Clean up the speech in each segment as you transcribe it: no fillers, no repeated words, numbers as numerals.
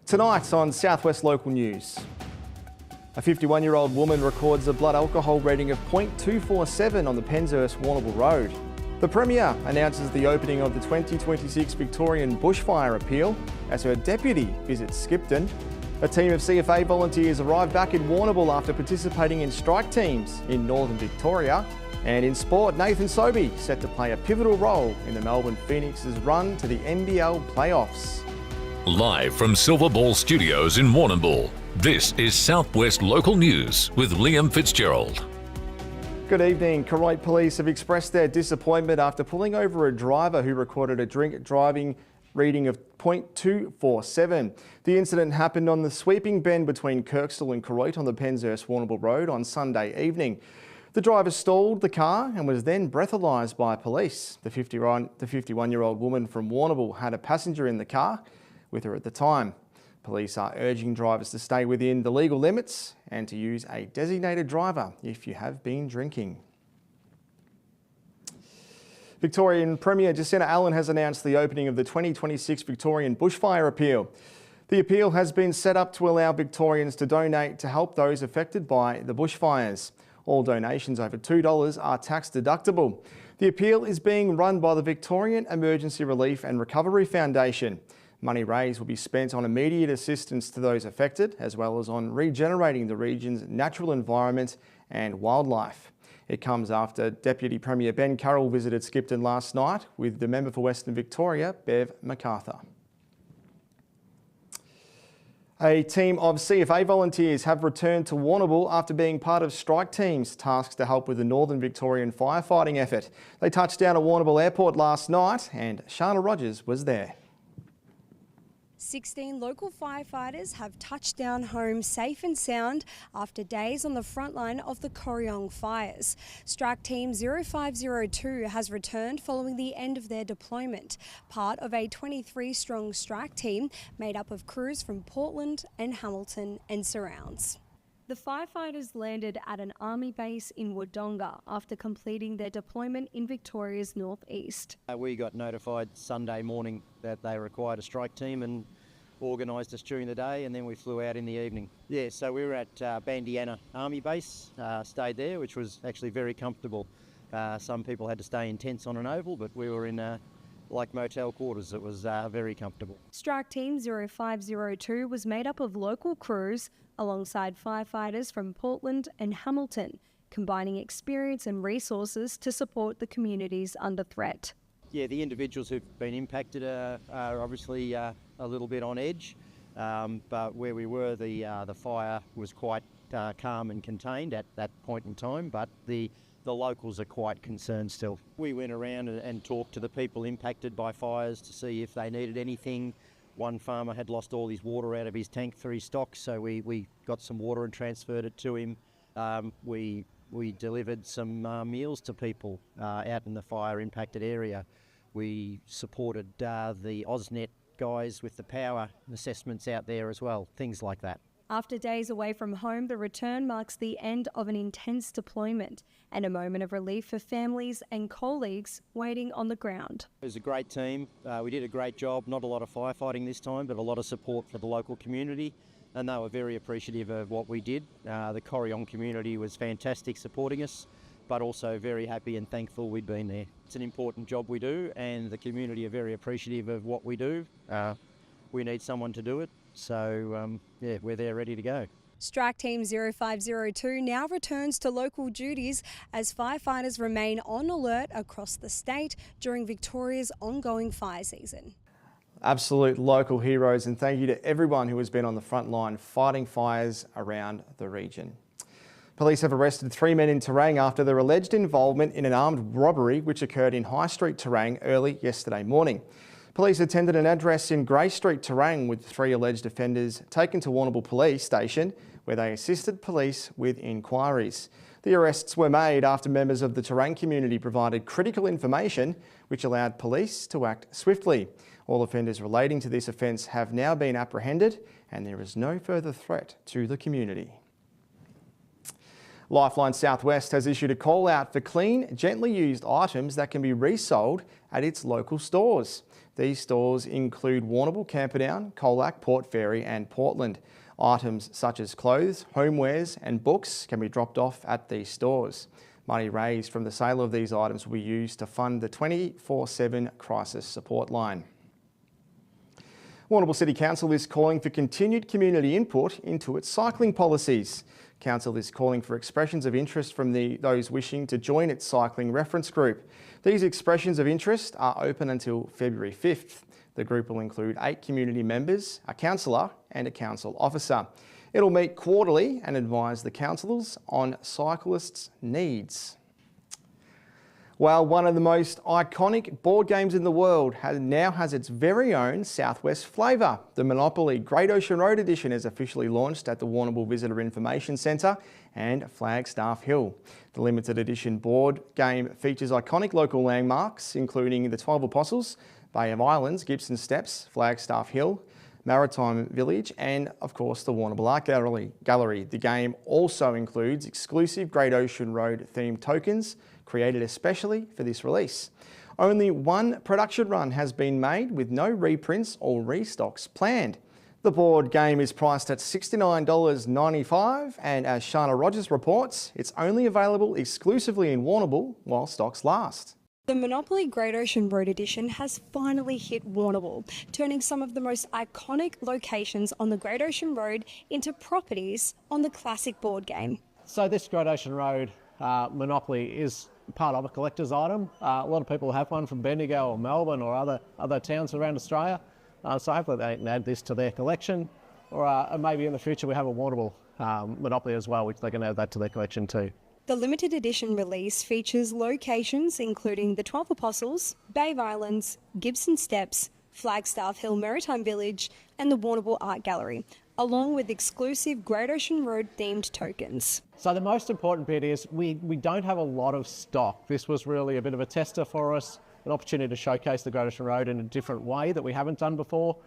Tonight on Southwest Local News. A 51-year-old woman records a blood alcohol reading of 0.247 on the Penshurst-Warrnambool Road. The Premier announces the opening of the 2026 Victorian Bushfire Appeal as her deputy visits Skipton. A team of CFA volunteers arrive back in Warrnambool after participating in strike teams in northern Victoria. And in sport, Nathan Sobey set to play a pivotal role in the Melbourne Phoenix's run to the NBL playoffs. Live from Silver Ball Studios in Warrnambool, this is Southwest Local News with Liam Fitzgerald. Good evening. Koroit Police have expressed their disappointment after pulling over a driver who recorded a drink driving reading of 0.247. The incident happened on the sweeping bend between Kirkstall and Koroit on the Penshurst-Warrnambool Road on Sunday evening. The driver stalled the car and was then breathalyzed by police. The 51-year-old woman from Warrnambool had a passenger in the car with her at the time. Police are urging drivers to stay within the legal limits and to use a designated driver if you have been drinking. Victorian Premier Jacinta Allen has announced the opening of the 2026 Victorian Bushfire Appeal. The appeal has been set up to allow Victorians to donate to help those affected by the bushfires. All donations over $2 are tax deductible. The appeal is being run by the Victorian Emergency Relief and Recovery Foundation. Money raised will be spent on immediate assistance to those affected, as well as on regenerating the region's natural environment and wildlife. It comes after Deputy Premier Ben Carroll visited Skipton last night with the member for Western Victoria, Bev MacArthur. A team of CFA volunteers have returned to Warrnambool after being part of strike teams tasked to help with the Northern Victorian firefighting effort. They touched down at Warrnambool Airport last night and Shana Rogers was there. 16 local firefighters have touched down home safe and sound after days on the front line of the Corryong fires. Strike Team 0502 has returned following the end of their deployment, part of a 23-strong strike team made up of crews from Portland and Hamilton and surrounds. The firefighters landed at an army base in Wodonga after completing their deployment in Victoria's northeast. We got notified Sunday morning that they required a strike team and organised us during the day, and then we flew out in the evening. Yeah, so we were at Bandiana Army Base, stayed there, which was actually very comfortable. Some people had to stay in tents on an oval, but we were in like motel quarters. It was very comfortable. Strike Team 0502 was made up of local crews alongside firefighters from Portland and Hamilton, combining experience and resources to support the communities under threat. Yeah, the individuals who've been impacted are obviously a little bit on edge, but where we were, the fire was quite calm and contained at that point in time, but the locals are quite concerned still. We went around and talked to the people impacted by fires to see if they needed anything. One farmer had lost all his water out of his tank for his stock, so we got some water and transferred it to him. We delivered some meals to people out in the fire-impacted area. We supported the AusNet guys with the power assessments out there as well, things like that. After days away from home, the return marks the end of an intense deployment and a moment of relief for families and colleagues waiting on the ground. It was a great team. We did a great job. Not a lot of firefighting this time, but a lot of support for the local community, and they were very appreciative of what we did. The Corryong community was fantastic supporting us, but also very happy and thankful we'd been there. It's an important job we do, and the community are very appreciative of what we do. We need someone to do it, so yeah, we're there ready to go. Strike Team 0502 now returns to local duties as firefighters remain on alert across the state during Victoria's ongoing fire season. Absolute local heroes, and thank you to everyone who has been on the front line fighting fires around the region. Police have arrested 3 men in Terang after their alleged involvement in an armed robbery which occurred in High Street, Terang early yesterday morning. Police attended an address in Grey Street, Terang, with 3 alleged offenders taken to Warrnambool Police Station, where they assisted police with inquiries. The arrests were made after members of the Terang community provided critical information which allowed police to act swiftly. All offenders relating to this offence have now been apprehended and there is no further threat to the community. Lifeline Southwest has issued a call out for clean, gently used items that can be resold at its local stores. These stores include Warrnambool, Camperdown, Colac, Port Fairy and Portland. Items such as clothes, homewares and books can be dropped off at these stores. Money raised from the sale of these items will be used to fund the 24/7 crisis support line. Warrnambool City Council is calling for continued community input into its cycling policies. Council is calling for expressions of interest from those wishing to join its cycling reference group. These expressions of interest are open until February 5th. The group will include 8 community members, a councillor and a council officer. It'll meet quarterly and advise the councillors on cyclists' needs. Well, one of the most iconic board games in the world now has its very own Southwest flavour. The Monopoly Great Ocean Road Edition is officially launched at the Warrnambool Visitor Information Centre and Flagstaff Hill. The limited edition board game features iconic local landmarks, including the 12 Apostles, Bay of Islands, Gibson Steps, Flagstaff Hill, Maritime Village and, of course, the Warrnambool Art Gallery. The game also includes exclusive Great Ocean Road themed tokens created especially for this release. Only one production run has been made with no reprints or restocks planned. The board game is priced at $69.95 and as Shana Rogers reports, it's only available exclusively in Warrnambool while stocks last. The Monopoly Great Ocean Road Edition has finally hit Warrnambool, turning some of the most iconic locations on the Great Ocean Road into properties on the classic board game. So this Great Ocean Road Monopoly is part of a collector's item. A lot of people have one from Bendigo or Melbourne or other towns around Australia. So hopefully they can add this to their collection, or maybe in the future we have a Warrnambool Monopoly as well, which they can add that to their collection too. The limited edition release features locations including the 12 Apostles, Bay of Islands, Gibson Steps, Flagstaff Hill Maritime Village and the Warrnambool Art Gallery, along with exclusive Great Ocean Road themed tokens. So the most important bit is we don't have a lot of stock. This was really a bit of a tester for us, an opportunity to showcase the Great Ocean Road in a different way that we haven't done before.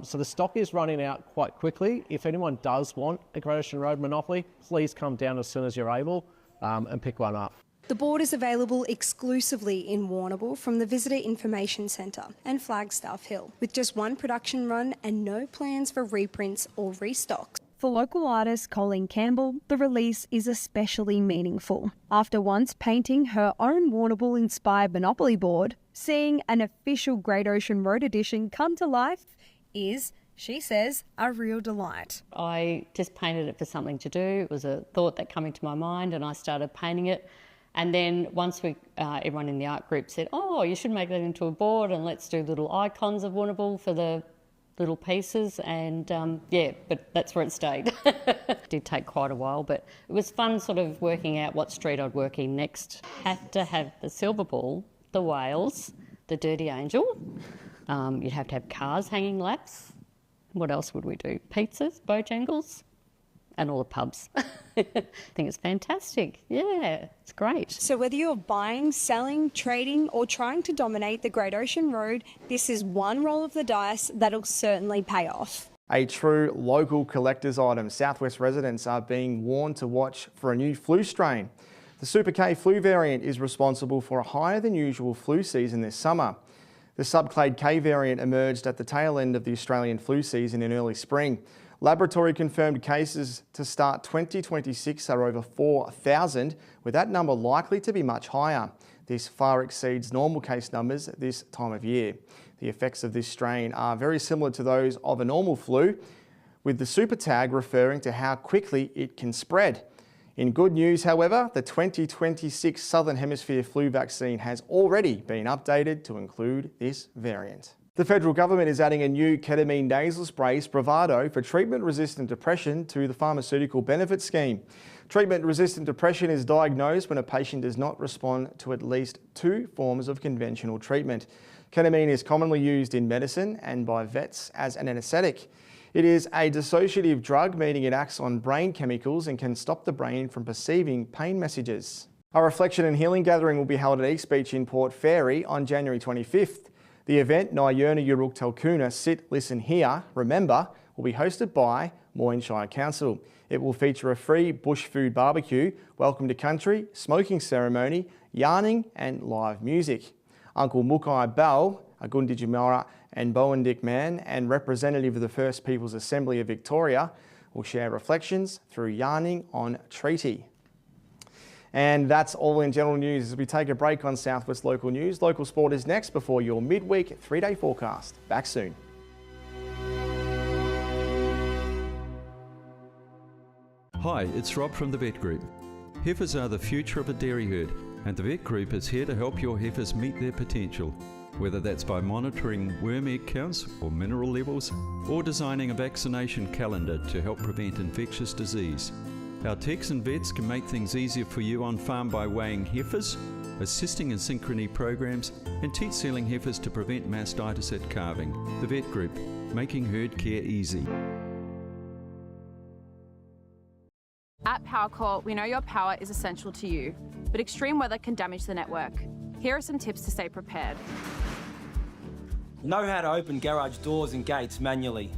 So the stock is running out quite quickly. If anyone does want a Great Ocean Road Monopoly, please come down as soon as you're able and pick one up. The board is available exclusively in Warrnambool from the Visitor Information Centre and Flagstaff Hill, with just one production run and no plans for reprints or restocks. For local artist Colleen Campbell, the release is especially meaningful. After once painting her own Warrnambool-inspired Monopoly board, seeing an official Great Ocean Road edition come to life is, she says, a real delight. I just painted it for something to do. It was a thought that came into my mind and I started painting it. And then once everyone in the art group said, oh, you should make that into a board and let's do little icons of Warrnambool for the little pieces. And yeah, but that's where it stayed. It did take quite a while, but it was fun sort of working out what street I'd work in next. Had to have the silver ball, the whales, the dirty angel. You'd have to have cars hanging laps. What else would we do? Pizzas, Bojangles, and all the pubs. I think it's fantastic. Yeah, it's great. So whether you're buying, selling, trading, or trying to dominate the Great Ocean Road, this is one roll of the dice that'll certainly pay off. A true local collector's item, Southwest residents are being warned to watch for a new flu strain. The Super K flu variant is responsible for a higher than usual flu season this summer. The subclade K variant emerged at the tail end of the Australian flu season in early spring. Laboratory confirmed cases to start 2026 are over 4,000, with that number likely to be much higher. This far exceeds normal case numbers this time of year. The effects of this strain are very similar to those of a normal flu, with the super tag referring to how quickly it can spread. In good news, however, the 2026 Southern Hemisphere flu vaccine has already been updated to include this variant. The federal government is adding a new ketamine nasal spray, Spravato, for treatment-resistant depression to the pharmaceutical benefit scheme. Treatment-resistant depression is diagnosed when a patient does not respond to at least 2 forms of conventional treatment. Ketamine is commonly used in medicine and by vets as an anaesthetic. It is a dissociative drug, meaning it acts on brain chemicals and can stop the brain from perceiving pain messages. A reflection and healing gathering will be held at East Beach in Port Fairy on January 25th. The event, Nyurna Yuruk Telkuna Sit, Listen, Hear, Remember, will be hosted by Moyne Shire Council. It will feature a free bush food barbecue, welcome to country, smoking ceremony, yarning and live music. Uncle Mukai Bell, Agundi Jumara and Bowen Dickman, and representative of the First Peoples Assembly of Victoria will share reflections through yarning on treaty. And that's all in general news as we take a break on Southwest Local News. Local sport is next before your midweek 3-day forecast. Back soon. Hi, it's Rob from the Vet Group. Heifers are the future of a dairy herd, and the Vet Group is here to help your heifers meet their potential, whether that's by monitoring worm egg counts or mineral levels, or designing a vaccination calendar to help prevent infectious disease. Our techs and vets can make things easier for you on farm by weighing heifers, assisting in synchrony programs, and teat sealing heifers to prevent mastitis at calving. The Vet Group, making herd care easy. At PowerCore, we know your power is essential to you, but extreme weather can damage the network. Here are some tips to stay prepared. Know how to open garage doors and gates manually.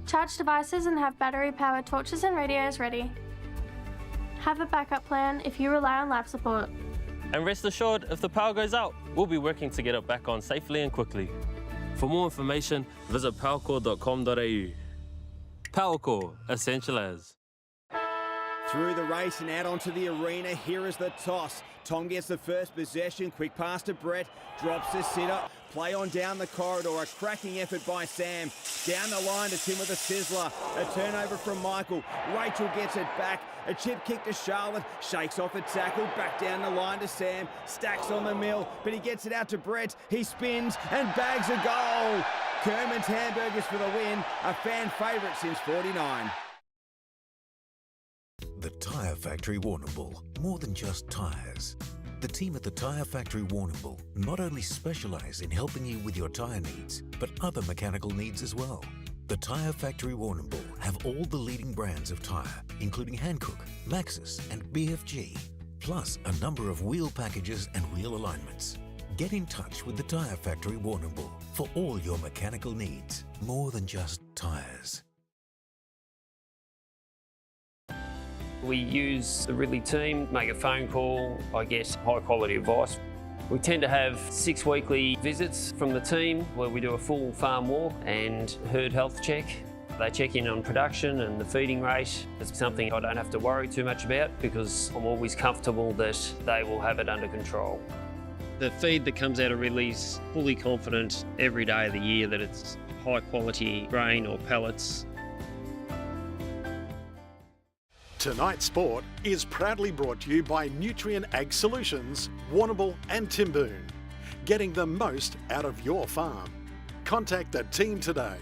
Charge devices and have battery-powered torches and radios ready. Have a backup plan if you rely on life support. And rest assured, if the power goes out, we'll be working to get it back on safely and quickly. For more information, visit powercore.com.au. PowerCore, essential as. Through the race and out onto the arena, here is the toss. Tom gets the first possession, quick pass to Brett, drops the sitter, play on down the corridor, a cracking effort by Sam. Down the line to Tim with a sizzler, a turnover from Michael. Rachel gets it back, a chip kick to Charlotte, shakes off the tackle, back down the line to Sam, stacks on the mill, but he gets it out to Brett, he spins and bags a goal. Kerman's Hamburgers for the win, a fan favourite since 49. The Tyre Factory Warrnambool, more than just tyres. The team at the Tyre Factory Warrnambool not only specialise in helping you with your tyre needs, but other mechanical needs as well. The Tyre Factory Warrnambool have all the leading brands of tyre, including Hankook, Maxxis and BFG, plus a number of wheel packages and wheel alignments. Get in touch with the Tyre Factory Warrnambool for all your mechanical needs, more than just tyres. We use the Ridley team, make a phone call, I get high quality advice. We tend to have 6 weekly visits from the team where we do a full farm walk and herd health check. They check in on production and the feeding rate. It's something I don't have to worry too much about because I'm always comfortable that they will have it under control. The feed that comes out of Ridley's fully confident every day of the year that it's high quality grain or pellets. Tonight's sport is proudly brought to you by Nutrient Ag Solutions, Warrnambool and Timboon. Getting the most out of your farm. Contact the team today.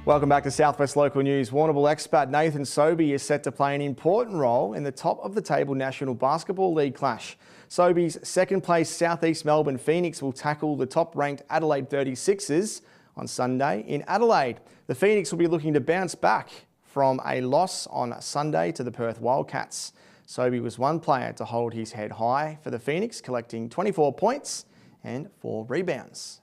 Welcome back to Southwest Local News. Warrnambool expat Nathan Sobey is set to play an important role in the top of the table National Basketball League clash. Sobey's second place Southeast Melbourne Phoenix will tackle the top ranked Adelaide 36ers on Sunday in Adelaide. The Phoenix will be looking to bounce back from a loss on Sunday to the Perth Wildcats. Sobey was one player to hold his head high for the Phoenix, collecting 24 points and 4 rebounds.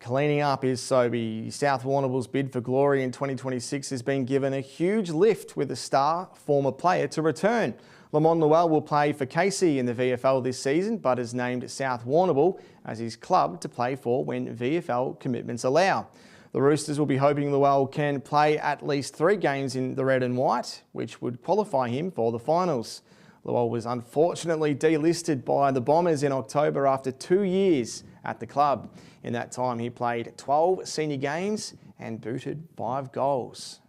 Cleaning up is Sobey. South Warrnambool's bid for glory in 2026 has been given a huge lift with a star former player to return. Lamont Llewell will play for Casey in the VFL this season, but has named South Warrnambool as his club to play for when VFL commitments allow. The Roosters will be hoping Llewell can play at least 3 games in the red and white, which would qualify him for the finals. Llewell was unfortunately delisted by the Bombers in October after 2 years at the club. In that time, he played 12 senior games and booted 5 goals.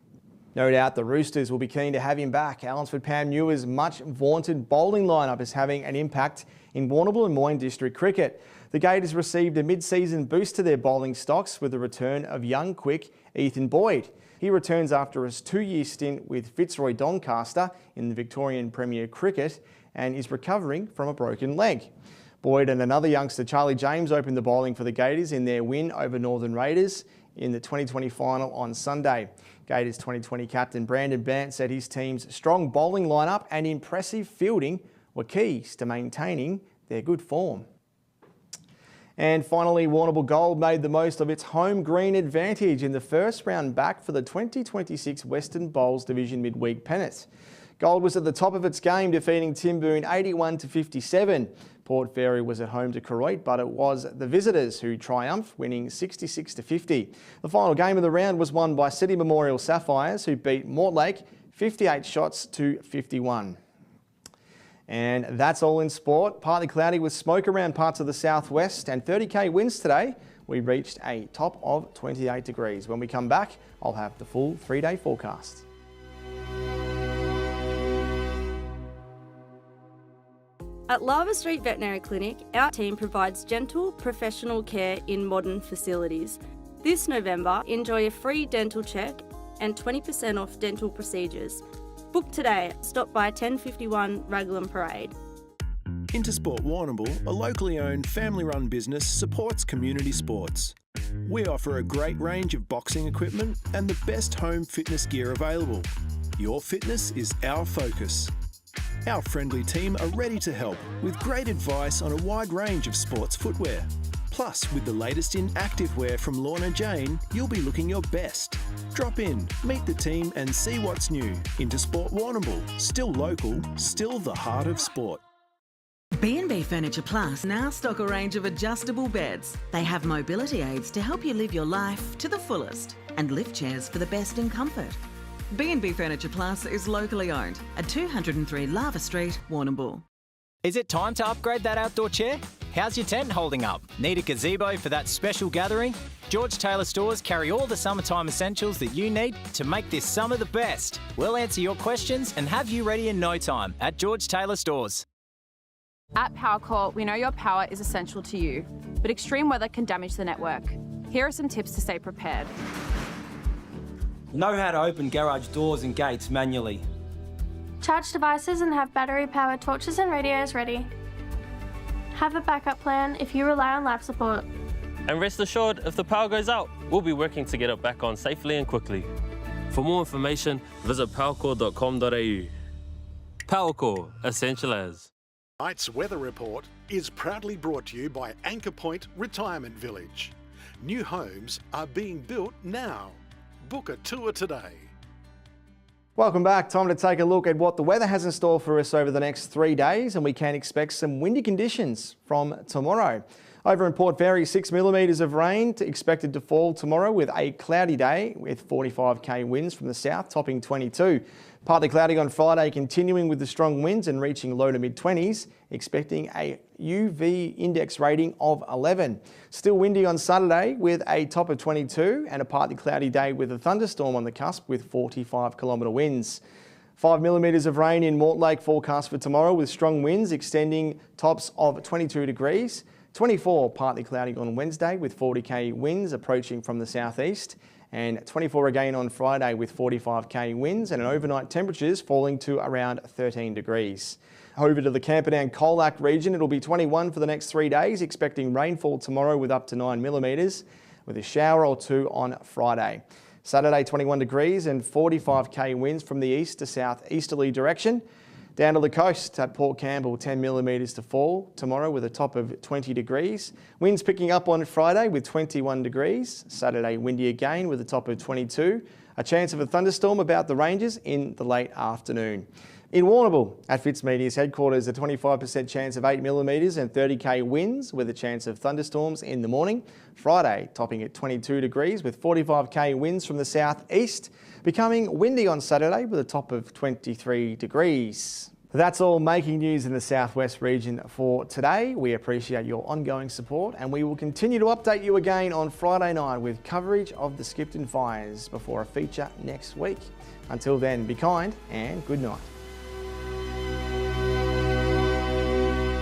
No doubt the Roosters will be keen to have him back. Allensford Pam Newer's much vaunted bowling lineup is having an impact in Warrnambool and Moyne District cricket. The Gators received a mid-season boost to their bowling stocks with the return of young, quick Ethan Boyd. He returns after a 2-year stint with Fitzroy Doncaster in the Victorian Premier Cricket and is recovering from a broken leg. Boyd and another youngster, Charlie James, opened the bowling for the Gators in their win over Northern Raiders in the 2020 final on Sunday. Gators 2020 captain Brandon Bant said his team's strong bowling lineup and impressive fielding were keys to maintaining their good form. And finally, Warrnambool Gold made the most of its home green advantage in the first round back for the 2026 Western Bowls Division midweek pennant. Gold was at the top of its game, defeating Timboon 81-57, Port Fairy was at home to Koroit, but it was the visitors who triumphed, winning 66-50. The final game of the round was won by City Memorial Sapphires, who beat Mortlake 58 shots to 51. And that's all in sport. Partly cloudy with smoke around parts of the southwest and 30k winds today. We reached a top of 28 degrees. When we come back, I'll have the full 3-day forecast. At Lava Street Veterinary Clinic, our team provides gentle, professional care in modern facilities. This November, enjoy a free dental check and 20% off dental procedures. Book today. Stop by 1051 Raglan Parade. Intersport Warrnambool, a locally owned, family-run business, supports community sports. We offer a great range of boxing equipment and the best home fitness gear available. Your fitness is our focus. Our friendly team are ready to help with great advice on a wide range of sports footwear. Plus, with the latest in activewear from Lorna Jane, you'll be looking your best. Drop in, meet the team and see what's new. Intersport Warrnambool, still local, still the heart of sport. B&B Furniture Plus now stock a range of adjustable beds. They have mobility aids to help you live your life to the fullest and lift chairs for the best in comfort. B&B Furniture Plus is locally owned at 203 Lava Street, Warrnambool. Is it time to upgrade that outdoor chair? How's your tent holding up? Need a gazebo for that special gathering? George Taylor Stores carry all the summertime essentials that you need to make this summer the best. We'll answer your questions and have you ready in no time at George Taylor Stores. At PowerCore, we know your power is essential to you, but extreme weather can damage the network. Here are some tips to stay prepared. Know how to open garage doors and gates manually. Charge devices and have battery-powered torches and radios ready. Have a backup plan if you rely on life support. And rest assured, if the power goes out, we'll be working to get it back on safely and quickly. For more information, visit powercore.com.au. PowerCore, essential as. Tonight's weather report is proudly brought to you by Anchor Point Retirement Village. New homes are being built now. Book a tour today. Welcome back. Time to take a look at what the weather has in store for us over the next 3 days, and we can expect some windy conditions from tomorrow. Over in Port Fairy, 6 millimetres of rain expected to fall tomorrow with a cloudy day with 45k winds from the south topping 22. Partly cloudy on Friday, continuing with the strong winds and reaching low to mid-20s, expecting a UV index rating of 11. Still windy on Saturday with a top of 22 and a partly cloudy day with a thunderstorm on the cusp with 45km winds. 5 millimetres of rain in Mortlake forecast for tomorrow with strong winds extending tops of 22 degrees. 24 partly cloudy on Wednesday with 40k winds approaching from the southeast. And 24 again on Friday with 45k winds and an overnight temperatures falling to around 13 degrees. Over to the Camperdown-Colac region, it'll be 21 for the next 3 days, expecting rainfall tomorrow with up to 9 millimetres, with a shower or two on Friday. Saturday 21 degrees and 45k winds from the east to southeasterly direction. Down to the coast at Port Campbell, 10 millimetres to fall tomorrow with a top of 20 degrees. Winds picking up on Friday with 21 degrees. Saturday windy again with a top of 22. A chance of a thunderstorm about the ranges in the late afternoon. In Warrnambool at Fitzmedias headquarters, a 25% chance of 8 millimetres and 30k winds with a chance of thunderstorms in the morning. Friday topping at 22 degrees with 45k winds from the southeast, becoming windy on Saturday with a top of 23 degrees. That's all making news in the southwest region for today. We appreciate your ongoing support and we will continue to update you again on Friday night with coverage of the Skipton fires before a feature next week. Until then, be kind and good night.